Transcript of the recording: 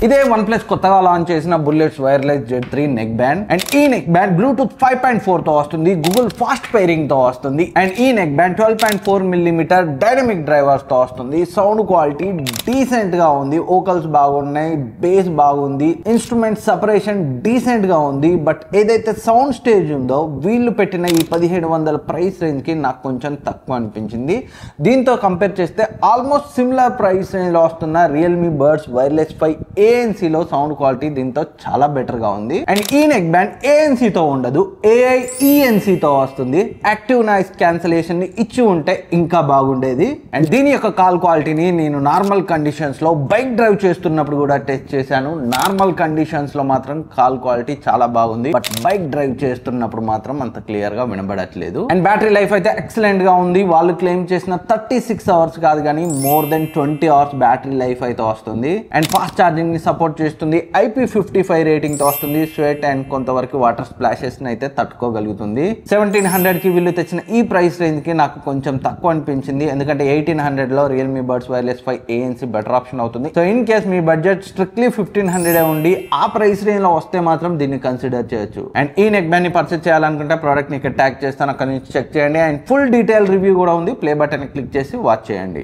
ఇదే OnePlus కొత్తగా launch చేసిన bullets wireless Z3 neck band. And ఈ నెక్ బ్యాండ్ బ్లూటూత్ 5.4 తో వస్తుంది, గూగుల్ ఫాస్ట్ పేరింగ్ తో వస్తుంది. అండ్ ఈ neck band 12.4mm dynamic drivers తో వస్తుంది. సౌండ్ క్వాలిటీ డీసెంట్ గా ఉంది, వోకల్స్ బాగున్నాయి, బేస్ బాగుంది, ఇన్స్ట్రుమెంట్ సెపరేషన్ డీసెంట్ గా ఉంది. బట్ ఏదైతే సౌండ్ స్టేజ్ ఉందో వీళ్ళు పెట్టిన ఈ 1700 ప్రైస్ రేంజ్ కి నాకు కొంచెం తక్కువ అనిపించింది. దీంతో కంపేర్ చేస్తే ఆల్మోస్ట్ సిమిలర్ ప్రైస్ రేంజ్ లో వస్తున్న రియల్మీ బర్డ్స్ వైర్లెస్ 5 ANC లో సౌండ్ క్వాలిటీ దీంతో చాలా బెటర్ గా ఉంది. అండ్ ఈ నెక్ బ్యాండ్ ANC తో ఉండదు, AI ENC తో వస్తుంది. యాక్టివ్ నాయిస్ క్యాన్సిలేషన్ ని ఇచ్చి ఉంటే ఇంకా బాగుండేది. అండ్ దీని యొక్క కాల్ క్వాలిటీని నేను నార్మల్ కండిషన్స్ లో బైక్ డ్రైవ్ చేస్తున్నప్పుడు కూడా టెస్ట్ చేశాను. నార్మల్ కండిషన్స్ లో మాత్రం కాల్ క్వాలిటీ చాలా బాగుంది, బట్ బైక్ డ్రైవ్ చేస్తున్నప్పుడు మాత్రం అంత క్లియర్ గా వినబడట్లేదు. అండ్ బ్యాటరీ లైఫ్ అయితే ఎక్సలెంట్ గా ఉంది. వాళ్ళు క్లెయిమ్ చేసిన 36 అవర్స్ కాదు కానీ more than 20 hours battery life అయితే వస్తుంది. అండ్ ఫాస్ట్ ఛార్జింగ్ ని సపోర్ట్ చేస్తుంది, IP55 రేటింగ్ తో వస్తుంది. స్వెట్ అండ్ కొంతవరకు వాటర్ స్ప్లాషెస్ ని అయితే తట్టుకోగలుగుతుంది. 1700 కి వీళ్ళు తెచ్చిన ఈ ప్రైస్ రేంజ్ కి నాకు కొంచెం తక్కువ అనిపించింది, ఎందుకంటే 1800 లో Realme buds wireless 5 ANC better option అవుతుంది. సో ఇన్ కేస్ మీ బడ్జెట్ స్ట్రిక్ట్లీ 1500 ఉండి ఆ ప్రైస్ రేంజ్ లో వస్తే మాత్రం దీన్ని కన్సిడర్ చేయొచ్చు. అండ్ ఈ నెక్ బ్యాండ్ ని పర్చేస్ చేయాలనుకుంటే ప్రోడక్ట్ ని ఇక్కడ ట్యాగ్ చేస్తాను, అక్కడ నుంచి చెక్ చేయండి. అండ్ ఫుల్ డీటెయిల్ రివ్యూ కూడా ఉంది, ప్లే బటన్ క్లిక్ చేసి వాచ్ చేయండి.